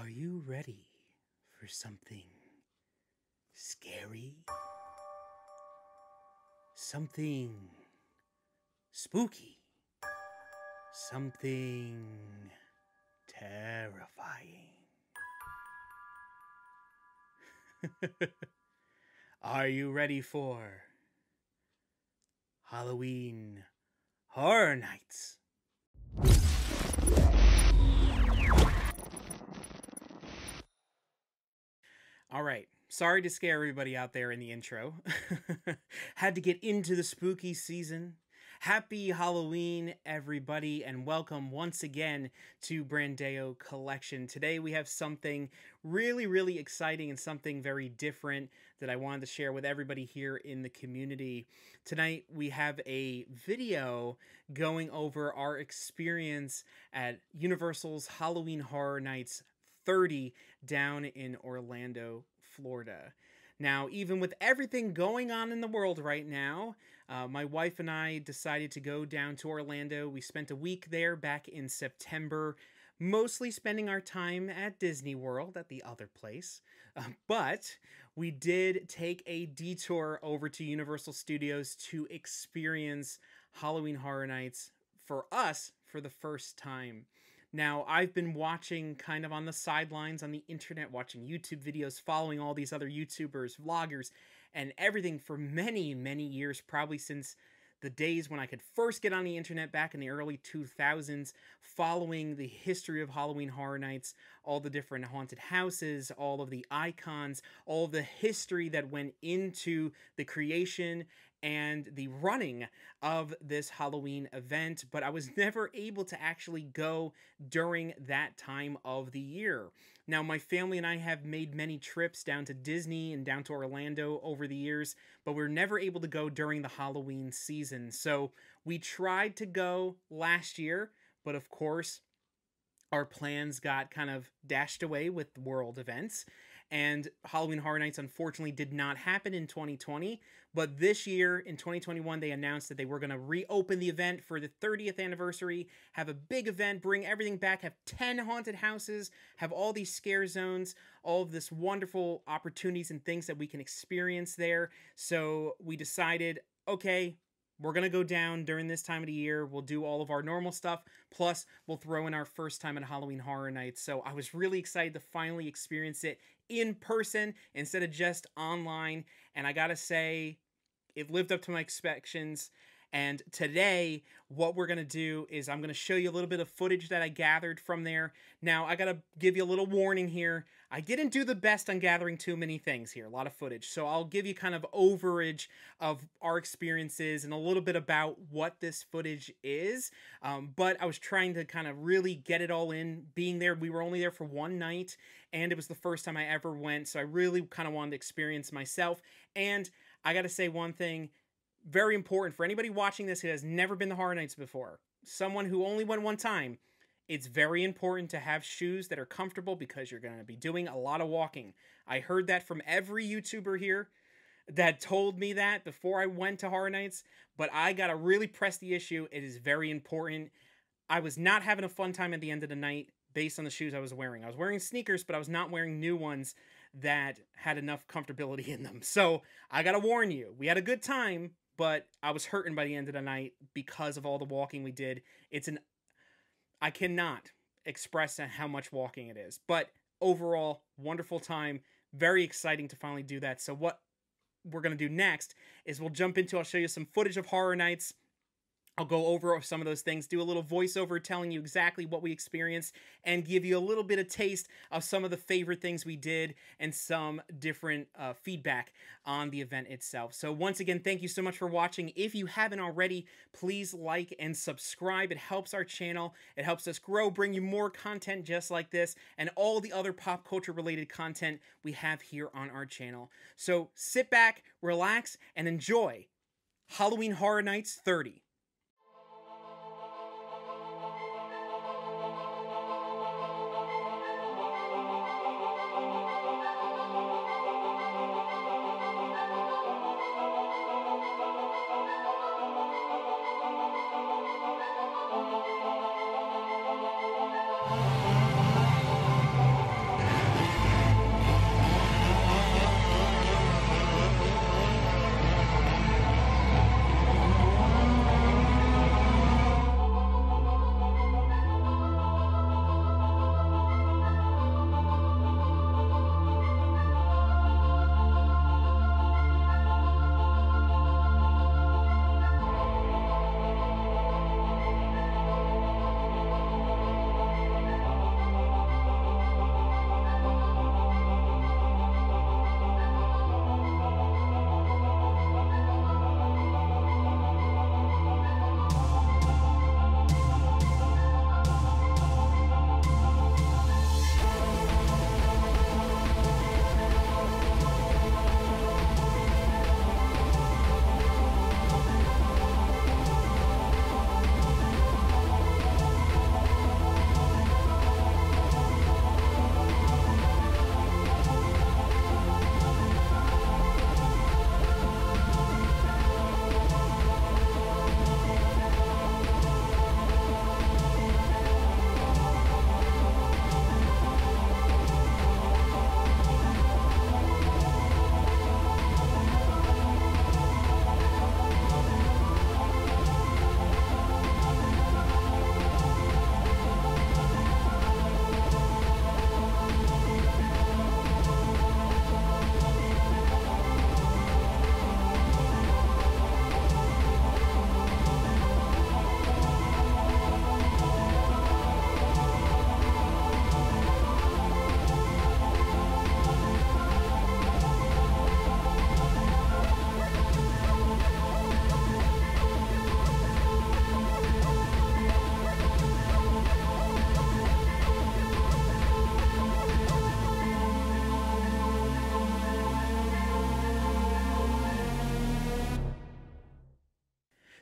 Are you ready for something scary? Something spooky? Something terrifying? Are you ready for Halloween Horror Nights? All right. Sorry to scare everybody out there in the intro. Had to get into the spooky season. Happy Halloween, everybody, and welcome once again to Brandao Collection. Today we have something really exciting and something very different that I wanted to share with everybody here in the community. Tonight we have a video going over our experience at Universal's Halloween Horror Nights 30 down in Orlando, Florida. Now, even with everything going on in the world right now, my wife and I decided to go down to Orlando. We spent a week there back in September, mostly spending our time at Disney World, at the other place. But we did take a detour over to Universal Studios to experience Halloween Horror Nights for us for the first time. Now, I've been watching kind of on the sidelines on the internet, watching YouTube videos, following all these other YouTubers, vloggers, and everything for many years, probably since the days when I could first get on the internet back in the early 2000s, following the history of Halloween Horror Nights, all the different haunted houses, all of the icons, all of the history that went into the creation and the running of this Halloween event, but I was never able to actually go during that time of the year. Now, my family and I have made many trips down to Disney and down to Orlando over the years, but we're never able to go during the Halloween season. So we tried to go last year, but of course, our plans got kind of dashed away with world events. And Halloween Horror Nights, unfortunately, did not happen in 2020. But this year, in 2021, they announced that they were going to reopen the event for the 30th anniversary, have a big event, bring everything back, have 10 haunted houses, have all these scare zones, all of this wonderful opportunities and things that we can experience there. So we decided, okay, we're going to go down during this time of the year. We'll do all of our normal stuff. Plus, we'll throw in our first time at Halloween Horror Nights. So I was really excited to finally experience it in person instead of just online. And I got to say, it lived up to my expectations. And today, what we're going to do is I'm going to show you a little bit of footage that I gathered from there. Now, I got to give you a little warning here. I didn't do the best on gathering too many things here, a lot of footage. So I'll give you kind of overage of our experiences and a little bit about what this footage is. But I was trying to kind of really get it all in. Being there, we were only there for one night, and it was the first time I ever went. So I really kind of wanted to experience myself. And I got to say one thing. Very important for anybody watching this who has never been to Horror Nights before. Someone who only went one time. It's very important to have shoes that are comfortable because you're going to be doing a lot of walking. I heard that from every YouTuber here that told me that before I went to Horror Nights, but I got to really press the issue. It is very important. I was not having a fun time at the end of the night based on the shoes I was wearing. I was wearing sneakers, but I was not wearing new ones that had enough comfortability in them. So I got to warn you, we had a good time, but I was hurting by the end of the night because of all the walking we did. I cannot express how much walking it is. But overall, wonderful time. Very exciting to finally do that. So what we're going to do next is I'll show you some footage of Horror Nights. I'll go over some of those things, do a little voiceover telling you exactly what we experienced, and give you a little bit of taste of some of the favorite things we did and some different feedback on the event itself. So once again, thank you so much for watching. If you haven't already, please like and subscribe. It helps our channel. It helps us grow, bring you more content just like this and all the other pop culture related content we have here on our channel. So sit back, relax, and enjoy Halloween Horror Nights 30.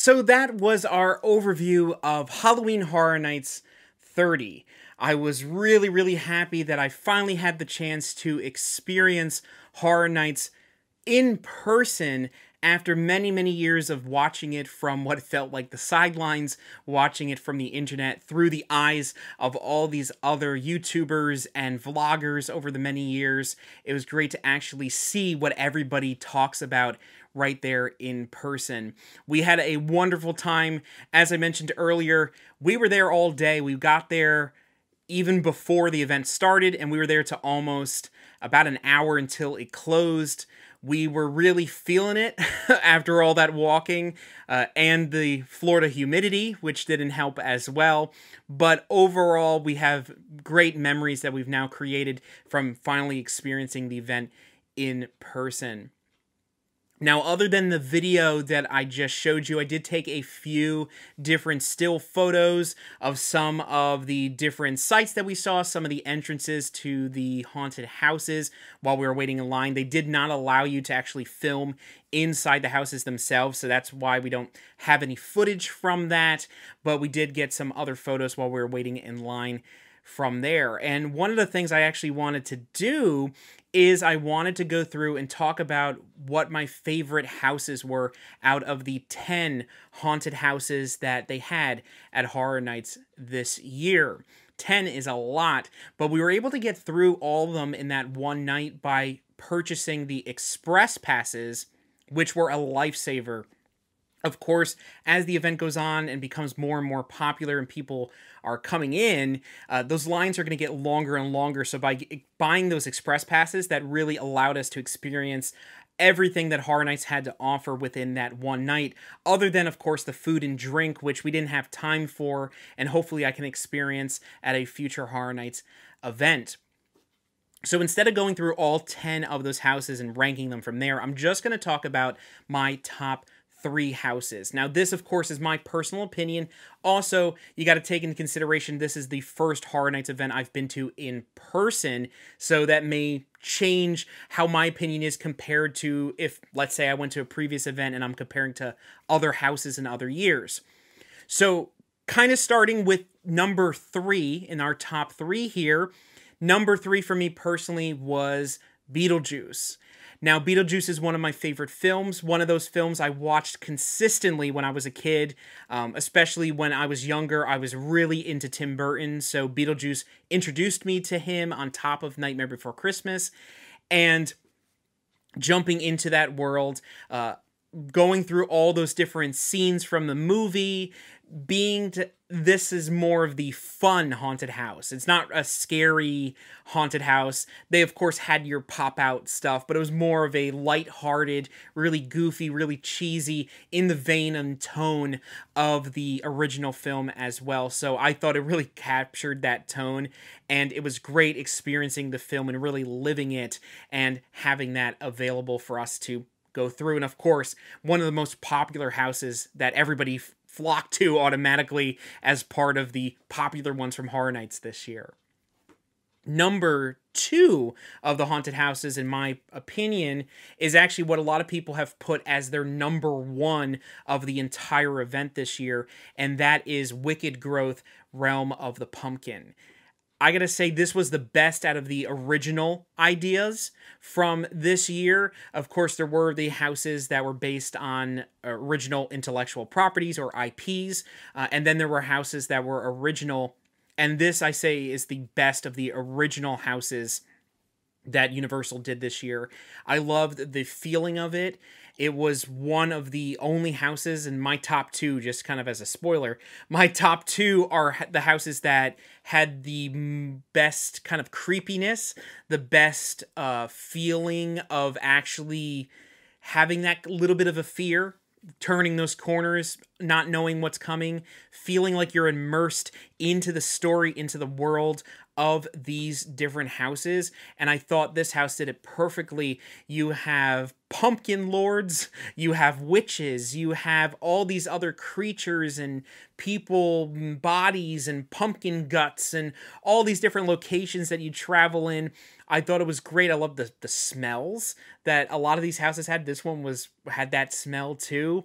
So that was our overview of Halloween Horror Nights 30. I was really, really happy that I finally had the chance to experience Horror Nights in person after many, many years of watching it from what felt like the sidelines, watching it from the internet through the eyes of all these other YouTubers and vloggers over the many years. It was great to actually see what everybody talks about right there in person. We had a wonderful time. As I mentioned earlier, we were there all day. We got there even before the event started, and we were there to almost about an hour until it closed. We were really feeling it after all that walking and the Florida humidity, which didn't help as well. But overall, we have great memories that we've now created from finally experiencing the event in person. Now, other than the video that I just showed you, I did take a few different still photos of some of the different sites that we saw, some of the entrances to the haunted houses while we were waiting in line. They did not allow you to actually film inside the houses themselves, so that's why we don't have any footage from that, but we did get some other photos while we were waiting in line from there. And one of the things I actually wanted to do is I wanted to go through and talk about what my favorite houses were out of the 10 haunted houses that they had at Horror Nights this year. 10 is a lot, but we were able to get through all of them in that one night by purchasing the express passes, which were a lifesaver. Of course, as the event goes on and becomes more and more popular and people are coming in, those lines are going to get longer and longer. So by buying those express passes, that really allowed us to experience everything that Horror Nights had to offer within that one night, other than, of course, the food and drink, which we didn't have time for, and hopefully I can experience at a future Horror Nights event. So instead of going through all 10 of those houses and ranking them from there, I'm just going to talk about my top 3 houses. Now, this, of course, is my personal opinion. Also, you got to take into consideration this is the first Horror Nights event I've been to in person, so that may change how my opinion is compared to if, let's say, I went to a previous event and I'm comparing to other houses in other years. So, kind of starting with number 3 in our top 3 here, number 3 for me personally was Beetlejuice. Now, Beetlejuice is one of my favorite films, one of those films I watched consistently when I was a kid, especially when I was younger. I was really into Tim Burton, so Beetlejuice introduced me to him on top of Nightmare Before Christmas, and jumping into that world, going through all those different scenes from the movie, this is more of the fun haunted house. It's not a scary haunted house. They, of course, had your pop-out stuff, but it was more of a light-hearted, really goofy, really cheesy, in the vein and tone of the original film as well. So I thought it really captured that tone, and it was great experiencing the film and really living it and having that available for us to go through. And of course, one of the most popular houses that everybody flocked to automatically as part of the popular ones from Horror Nights this year. Number 2 of the haunted houses, in my opinion, is actually what a lot of people have put as their number 1 of the entire event this year, and that is Wicked Growth, Realm of the Pumpkin. I gotta say, this was the best out of the original ideas from this year. Of course, there were the houses that were based on original intellectual properties or IPs, and then there were houses that were original, and this, I say, is the best of the original houses that Universal did this year. I loved the feeling of it. It was one of the only houses in my top 2, just kind of as a spoiler, my top 2 are the houses that had the best kind of creepiness, the best feeling of actually having that little bit of a fear, turning those corners, not knowing what's coming, feeling like you're immersed into the story, into the world of these different houses. And I thought this house did it perfectly. You have pumpkin lords, you have witches, you have all these other creatures and people bodies and pumpkin guts and all these different locations that you travel in. I thought it was great. I love the smells that a lot of these houses had. This one had that smell too,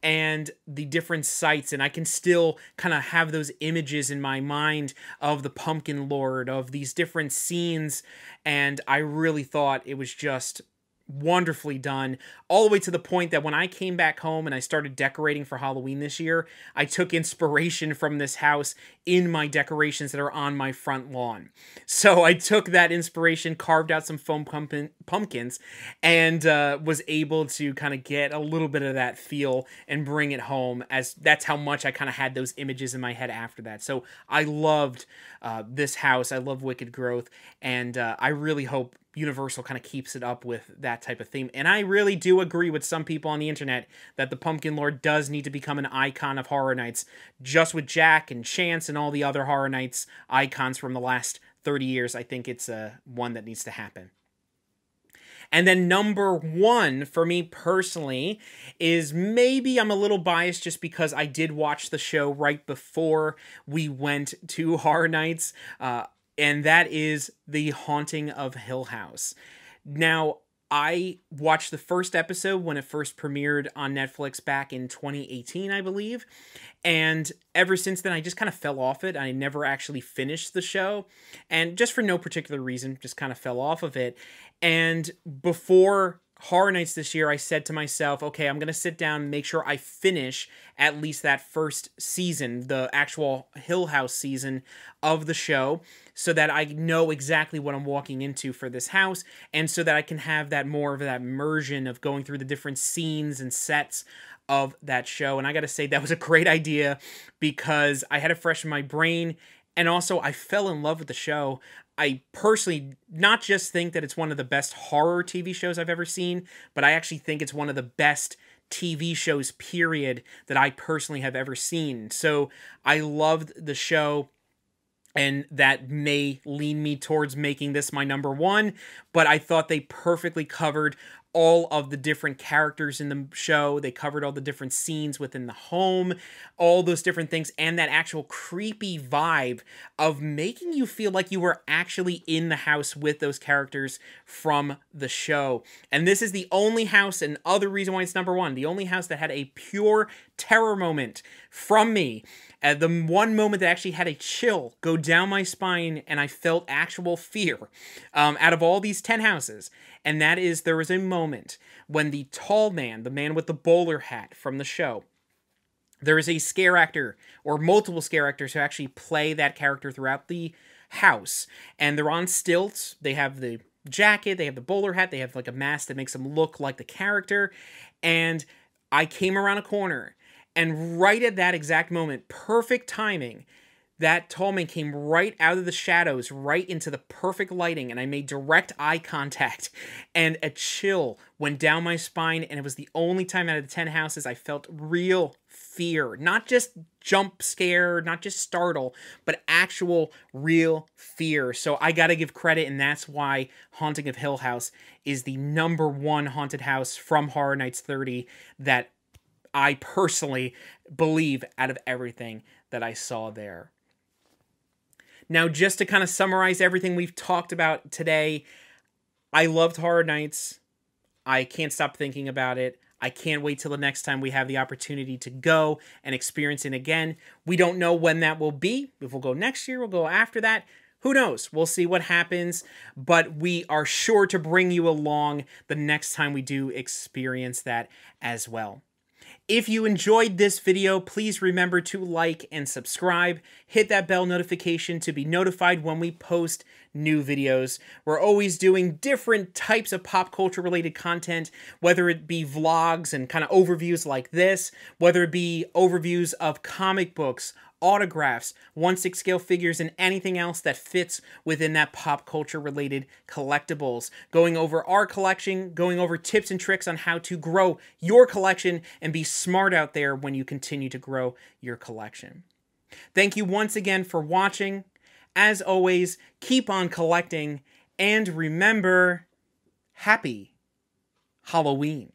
and the different sights, and I can still kind of have those images in my mind of the pumpkin lord, of these different scenes, and I really thought it was just wonderfully done, all the way to the point that when I came back home and I started decorating for Halloween this year, I took inspiration from this house in my decorations that are on my front lawn. So I took that inspiration, carved out some foam pumpkins, and was able to kind of get a little bit of that feel and bring it home, as that's how much I kind of had those images in my head after that. So I loved this house. I love Wicked Growth, and I really hope Universal kind of keeps it up with that type of theme. And I really do agree with some people on the internet that the Pumpkin Lord does need to become an icon of Horror Nights, just with Jack and Chance and all the other Horror Nights icons from the last 30 years. I think it's one that needs to happen. And then number one for me personally is, maybe I'm a little biased just because I did watch the show right before we went to Horror Nights, and that is The Haunting of Hill House. Now, I watched the first episode when it first premiered on Netflix back in 2018, I believe. And ever since then, I just kind of fell off it. I never actually finished the show. And just for no particular reason, just kind of fell off of it. And before Horror Nights this year, I said to myself, okay, I'm going to sit down and make sure I finish at least that first season, the actual Hill House season of the show, so that I know exactly what I'm walking into for this house, and so that I can have that more of that immersion of going through the different scenes and sets of that show. And I got to say, that was a great idea because I had it fresh in my brain, and also I fell in love with the show. I personally not just think that it's one of the best horror TV shows I've ever seen, but I actually think it's one of the best TV shows, period, that I personally have ever seen. So I loved the show, and that may lean me towards making this my number one, but I thought they perfectly covered all of the different characters in the show. They covered all the different scenes within the home, all those different things, and that actual creepy vibe of making you feel like you were actually in the house with those characters from the show. And this is the only house, and other reason why it's number one, the only house that had a pure terror moment from me. The one moment that actually had a chill go down my spine and I felt actual fear out of all these 10 houses. And that is, there was a moment when the tall man, the man with the bowler hat from the show, there is a scare actor or multiple scare actors who actually play that character throughout the house. And they're on stilts. They have the jacket, they have the bowler hat, they have like a mask that makes them look like the character. And I came around a corner, and right at that exact moment, perfect timing, that tall man came right out of the shadows, right into the perfect lighting, and I made direct eye contact, and a chill went down my spine, and it was the only time out of the 10 houses I felt real fear. Not just jump scare, not just startle, but actual real fear. So I gotta give credit, and that's why Haunting of Hill House is the number one haunted house from Horror Nights 30 that I personally believe out of everything that I saw there. Now, just to kind of summarize everything we've talked about today, I loved Horror Nights. I can't stop thinking about it. I can't wait till the next time we have the opportunity to go and experience it again. We don't know when that will be. If we'll go next year, we'll go after that. Who knows? We'll see what happens, but we are sure to bring you along the next time we do experience that as well. If you enjoyed this video, please remember to like and subscribe. Hit that bell notification to be notified when we post new videos. We're always doing different types of pop culture related content, whether it be vlogs and kind of overviews like this, whether it be overviews of comic books, autographs, 1/6 scale figures, and anything else that fits within that pop culture related collectibles. Going over our collection, going over tips and tricks on how to grow your collection and be smart out there when you continue to grow your collection. Thank you once again for watching. As always, keep on collecting, and remember, happy Halloween.